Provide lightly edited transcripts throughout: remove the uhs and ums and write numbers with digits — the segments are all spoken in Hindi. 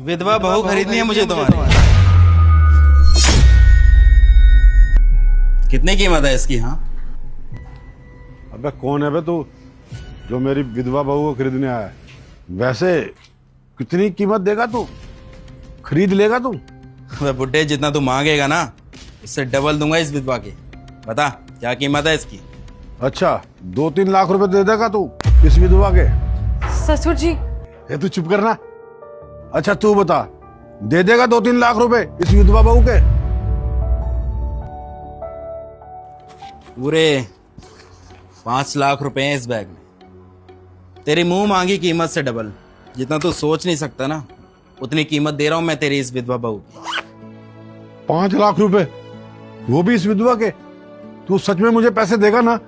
विधवा बहू खरीदनी है मुझे तुम्हारी। कितनी कीमत है इसकी? हाँ अबे कौन है बे तू जो मेरी विधवा बहू को खरीदने आया है? वैसे कितनी कीमत देगा तू? खरीद लेगा तू? वह बुड्ढे, जितना तू मांगेगा ना उससे डबल दूंगा इस विधवा की। बता क्या कीमत है इसकी? अच्छा 2-3 लाख रुपए दे देगा तू इस विधवा के? ससुर जी। ये तू चुप करना। अच्छा तू बता, दे देगा 2-3 लाख रुपए इस विधवा बहू के? पूरे 5 लाख रुपए हैं इस बैग में। तेरी मुंह मांगी कीमत से डबल, जितना तू सोच नहीं सकता ना उतनी कीमत दे रहा हूं मैं तेरी इस विधवा बहू की। 5 लाख रुपए, वो भी इस विधवा के? तू सच में मुझे पैसे देगा ना?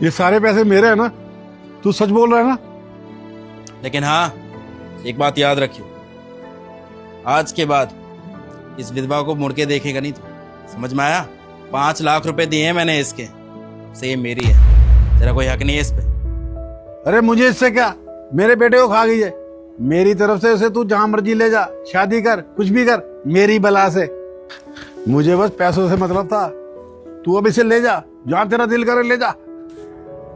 ये सारे पैसे मेरे हैं ना? तू सच बोल रहा है ना? लेकिन हाँ, एक बात याद रखियो, आज के बाद इस विधवा को मुड़ के देखेगा नहीं तू। समझ में आया? 5 लाख रुपए दिए हैं मैंने इसके, से ये मेरी है, तेरा कोई हक नहीं है इस पे। अरे मुझे इससे क्या, मेरे बेटे को खा गई है। मेरी तरफ से उसे तू जहां मर्जी ले जा, शादी कर, कुछ भी कर, मेरी बला से। मुझे बस पैसों से मतलब था। तू अब इसे ले जा, जहां तेरा दिल करे ले जा।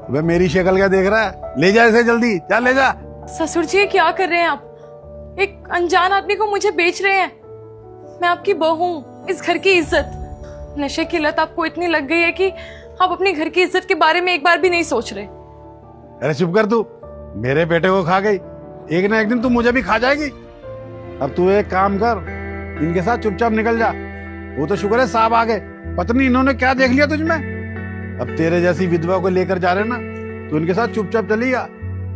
अबे मेरी शक्ल क्या देख रहा है? ले जा इसे जल्दी, जा ले जा। ससुर जी क्या कर रहे हैं आप? एक अनजान आदमी को मुझे बेच रहे हैं। मैं आपकी बहू हूँ, इस घर की इज्जत। नशे की लत आपको इतनी लग गई है कि आप अपने घर की इज्जत के बारे में एक बार भी नहीं सोच रहे। अरे चुप कर तू, मेरे बेटे को खा गई, एक ना एक दिन तू मुझे भी खा जाएगी। अब तू एक काम कर, इनके साथ चुपचाप निकल जा। वो तो शुक्र है साहब आ गए, पता नहीं इन्होंने क्या देख लिया तुझमें। अब तेरे जैसी विधवा को लेकर जा रहे ना, तो इनके साथ चुपचाप चली जा,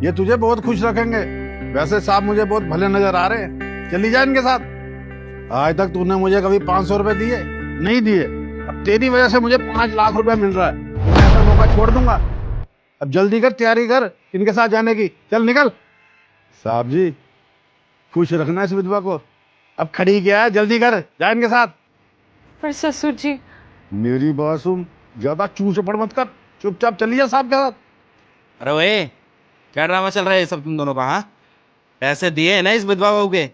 ये तुझे बहुत खुश रखेंगे। वैसे साहब मुझे बहुत भले नजर आ रहे हैं, चली जा इनके साथ। आज तक तूने मुझे कभी 500 रुपए दिए नहीं दिए, अब तेरी वजह से मुझे 5 लाख रुपए मिल रहा है। मैं ऐसा मौका छोड़ दूंगा? अब जल्दी कर, तैयारी कर इनके साथ जाने की, चल निकल। साहब जी खुश रखना इस विधवा को। अब खड़ी क्या है, जल्दी कर, जा इनके साथ। पर ससुर जी। मेरी बात सुन, ज्यादा चूं चपड़ मत कर, चुपचाप चली जा साहब के साथ। अरे ओए, क्या ड्रामा चल रहा है ये सब तुम दोनों का? हाँ, पैसे दिए है ना इस विधवा बहू के,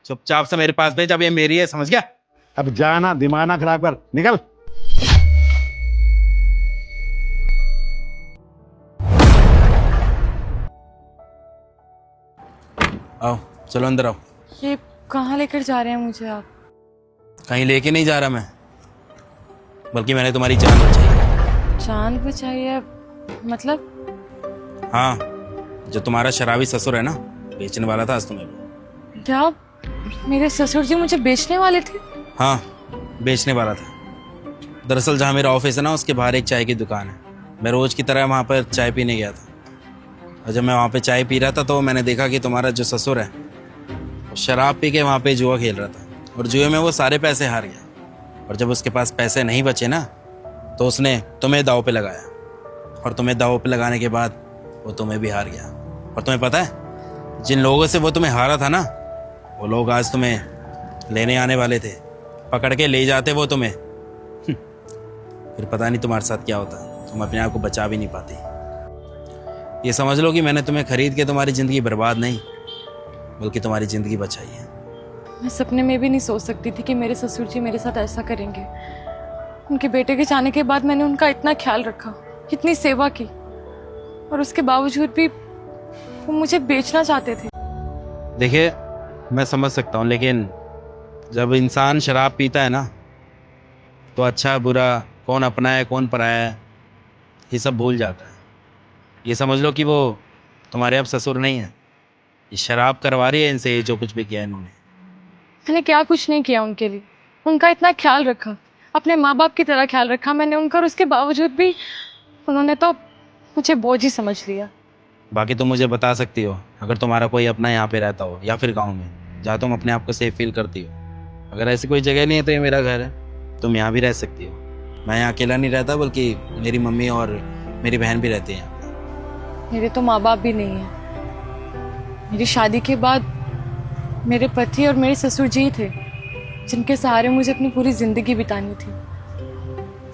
चुपचाप से मेरे पास भेज। अब ये मेरी है, समझ गया? अब जाना, दिमाग ना खराब कर, निकल। आओ चलो अंदर आओ। ये कहाँ लेकर जा रहे हैं मुझे आप? कहीं लेके नहीं जा रहा मैं, बल्कि मैंने तुम्हारी जान बचाई है। जान बचाई है मतलब? हाँ, जो तुम्हारा शराबी ससुर है ना, बेचने वाला था आज तुम्हें। क्या मेरे ससुर जी मुझे बेचने वाले थे? हाँ, बेचने वाला था। दरअसल जहाँ मेरा ऑफिस है ना, उसके बाहर एक चाय की दुकान है। मैं रोज की तरह वहाँ पर चाय पीने गया था, और जब मैं वहाँ पे चाय पी रहा था तो मैंने देखा कि तुम्हारा जो ससुर है वो शराब पी के वहाँ पे जुआ खेल रहा था, और जुए में वो सारे पैसे हार गया। और जब उसके पास पैसे नहीं बचे ना, तो उसने तुम्हें दांव पे लगाया, और तुम्हें दांव पे लगाने के बाद वो तुम्हें भी हार गया। और तुम्हें पता है, जिन लोगों से वो तुम्हें हारा था ना, वो लोग आज तुम्हें लेने आने वाले थे। पकड़ के ले जाते वो तुम्हें। फिर पता नहीं तुम्हारे साथ क्या होता, तुम अपने आप को बचा भी नहीं पाती। ये समझ लो कि मैंने तुम्हें खरीद के तुम्हारी ज़िंदगी बर्बाद नहीं, बल्कि तुम्हारी ज़िंदगी बचाई है। मैं सपने में भी नहीं सोच सकती थी कि मेरे ससुर जी मेरे साथ ऐसा करेंगे। उनके बेटे के जाने के बाद मैंने उनका इतना ख्याल रखा, इतनी सेवा की, और उसके बावजूद भी वो मुझे बेचना चाहते थे। देखिए, मैं समझ सकता हूँ, लेकिन जब इंसान शराब पीता है ना, तो अच्छा बुरा, कौन अपना है कौन पराया है, ये सब भूल जाता है। ये समझ लो कि वो तुम्हारे अब ससुर नहीं है, ये शराब करवा रही है इनसे, ये जो कुछ भी किया इन्होंने। मैंने क्या कुछ नहीं किया उनके लिए, उनका इतना ख्याल रखा, अपने माँ बाप की तरह ख्याल रखा मैंने उनका, और उसके बावजूद भी उन्होंने तो मुझे बोझ ही समझ लिया। बाकी तुम मुझे बता सकती हो, अगर तुम्हारा कोई अपना यहाँ पे रहता हो या फिर गांव में, जहाँ तुम अपने आप को सेफ फील करती हो। अगर ऐसी कोई जगह नहीं है तो ये मेरा घर है, तुम यहाँ भी रह सकती हो। मैं यहाँ अकेला नहीं रहता, बल्कि मेरी मम्मी और मेरी बहन भी रहती हैं। मेरे तो माँ बाप भी नहीं है। मेरी शादी के बाद मेरे पति और मेरे ससुर जी थे जिनके सहारे मुझे अपनी पूरी ज़िंदगी बितानी थी।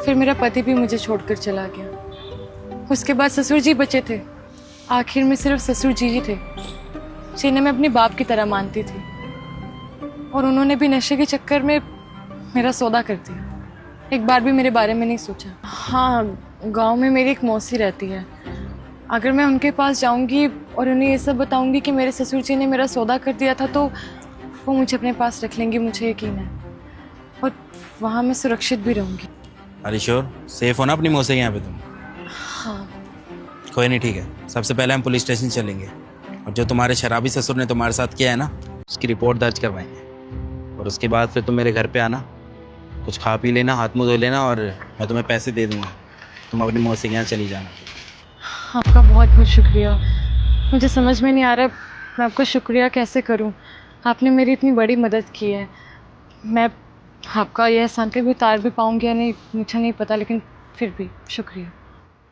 फिर मेरा पति भी मुझे छोड़कर चला गया। उसके बाद ससुर जी बचे थे। आखिर में सिर्फ ससुर जी ही थे जिन्हें मैं अपने बाप की तरह मानती थी, और उन्होंने भी नशे के चक्कर में मेरा सौदा कर दिया। एक बार भी मेरे बारे में नहीं सोचा। हाँ, गांव में मेरी एक मौसी रहती है। अगर मैं उनके पास जाऊंगी और उन्हें ये सब बताऊंगी कि मेरे ससुर जी ने मेरा सौदा कर दिया था, तो वो मुझे अपने पास रख लेंगी, मुझे यकीन है। और वहाँ मैं सुरक्षित भी रहूंगी। अरे श्योर, सेफ हो ना अपनी मौसी के यहाँ पे तुम? हाँ। कोई नहीं, ठीक है। सबसे पहले हम पुलिस स्टेशन चलेंगे और जो तुम्हारे शराबी ससुर ने तुम्हारे साथ किया है ना, उसकी रिपोर्ट दर्ज करवाएंगे। और उसके बाद फिर तुम मेरे घर पे आना, कुछ खा पी लेना, हाथ मुँह धो लेना, और मैं तुम्हें पैसे दे दूँगा। तुम अपनी मौसी के यहाँ चली जाना। आपका बहुत बहुत शुक्रिया। मुझे समझ में नहीं आ रहा मैं आपका शुक्रिया कैसे करूं। आपने मेरी इतनी बड़ी मदद की है। मैं आपका यह एहसान कभी उतार भी पाऊंगी या नहीं मुझे नहीं पता, लेकिन फिर भी शुक्रिया।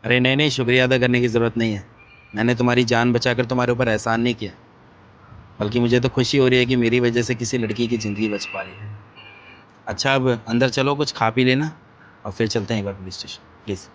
अरे नहीं नहीं, शुक्रिया अदा करने की ज़रूरत नहीं है। मैंने तुम्हारी जान बचाकर तुम्हारे ऊपर एहसान नहीं किया, बल्कि मुझे तो खुशी हो रही है कि मेरी वजह से किसी लड़की की ज़िंदगी बच पा रही है। अच्छा, अब अंदर चलो, कुछ खा पी लेना और फिर चलते हैं एक बार पुलिस स्टेशन, प्लीज़।